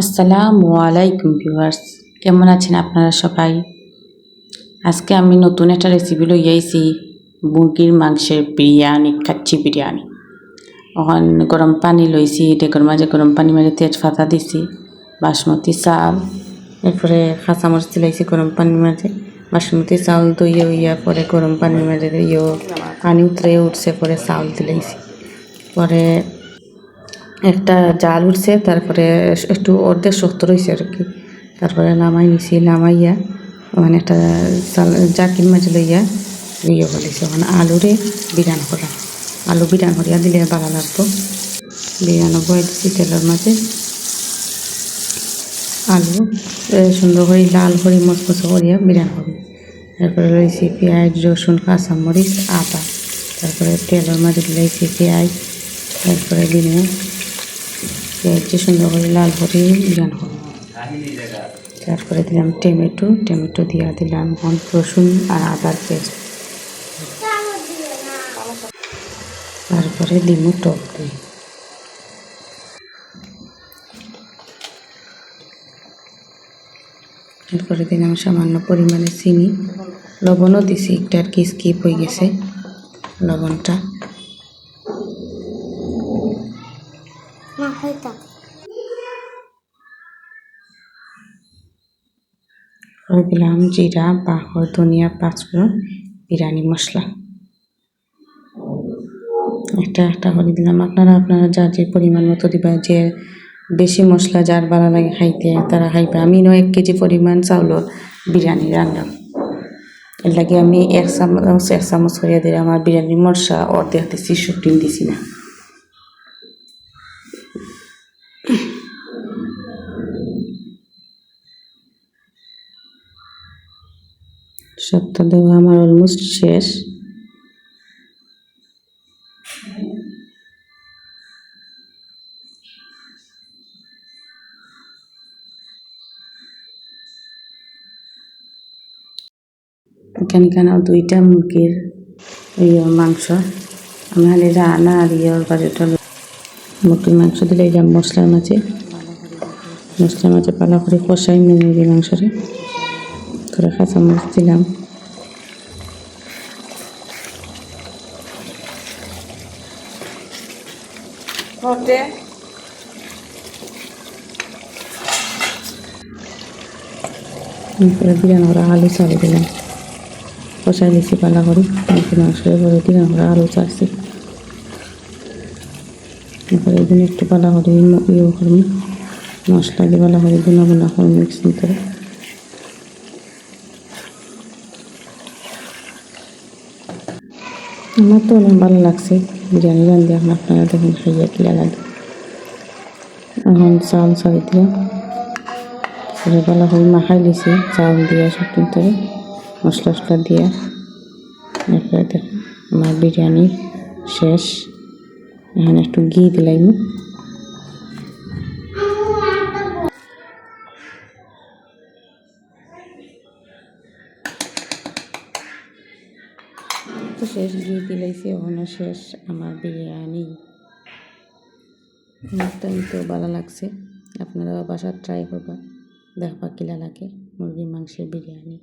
আসসালামু আলাইকুম ভিউয়ার্স, কেমন আছেন আপনারা সবাই? আজকে আমি নতুন একটা রেসিপি লই আইছি, মুরগির মাংসের বিরিয়ানি, কাচ্চি বিরিয়ানি। এখন গরম পানি লইছি, ডেকর মাঝে গরম পানি মাঝে তেজপাতা দিছি, বাসমতি চাল, এরপরে কাঁচামরিচ দিলাইছি গরম পানির মাঝে। বাসমতি চাউল দইয়ে উইয়া পরে গরম পানির মাঝে পানি উতরে উঠছে, পরে চাউল দিলাইছি। পরে একটা জাল উঠছে, তারপরে একটু অর্ধেক শক্ত রয়েছে আর কি। তারপরে নামাই নিছি, নামাইয়া মানে একটা জাকির মাঝে লইয়া ইয়ে বলেছে ওখানে আলুরে বিরান করা। আলু বিরান করিয়া দিলে ভালো লাগতো। বিরানো বয়ে দিচ্ছি তেলের মাঝে। আলু সুন্দর করে লাল করে মচমচে করিয়া বিরান করি। তারপরে রয়েছি পেঁয়াজ, রসুন, কাঁচামরিচ, আদা। তারপরে তেলের মাঝে দিলাইছি পেঁয়াজ, তারপরে দিনে পেঁয়াজটি সুন্দর করে লাল করে বিরান করব। তারপরে দিলাম টমেটো দিয়া দিলাম রসুন আর আদার পেস্ট। তারপরে দিমু টক দই। তারপরে দিলাম সামান্য পরিমাণে চিনি, লবণও দিছি, একটা আর কি স্কিপ হয়ে গেছে লবণটা। দিলাম জিরা, বাহর, ধনিয়া, পাঁচফোড়ন, বিরিয়ানি মশলা একটা একটা করে দিলাম। আপনারা যার যে পরিমাণ মতো দিবা, যে বেশি মশলা যার ভালো লাগে খাইতে তারা খাইবে। আমি 1 কেজি পরিমাণ চাউলর বিরিয়ানি রান্নাম, এর লাগে আমি 1 চামচ করিয়া দিলাম। আমার বিরিয়ানির মশলা অর্ধেক দিছি, শুকনো দিছি না। সবটা দেওয়া আমার অলমোস্ট শেষ। এখানে 2টা মুরগির মাংস, আমি খালি রান্না আর বাড়িটা মুরগির মাংস দিলে দিলাম মশলার মাঝে পালা করে কষাই মুরগির মাংসরে। করে কাঁচামরিচ দিলাম, দিলাম ওরা আলু চালি দিলাম, কষাই দিছি পালা করি মুরগির মাংসের পরে দিলাম ওরা আলু চালছি। এরপরে এই দিন একটু পালা করে করবো, মশলা দিয়ে পালা করে গুনা করে মিক্সিং করে। আমার তো অনেক ভালো লাগছে বিরিয়ানি রান্ধি। এখন আপনারা দেখুন খাইয়া কিলা লাগে। এখন চাউল ছাড়ি দিয়া পরে ভালো করে মাখাই দিছি, চাউল দিয়া শুকনো করে মশলা দিয়া। এরপরে দেখুন আমার বিরিয়ানি শেষ। এখন একটু ঘি দিলাম, তো শেষ ঘি দিলাইছি। ওখানে শেষ আমার বিরিয়ানি। অত্যন্ত ভালো লাগছে, আপনারা বাসায় ট্রাই করবা, দেখবা কিলা লাগে মুরগির মাংসের বিরিয়ানি।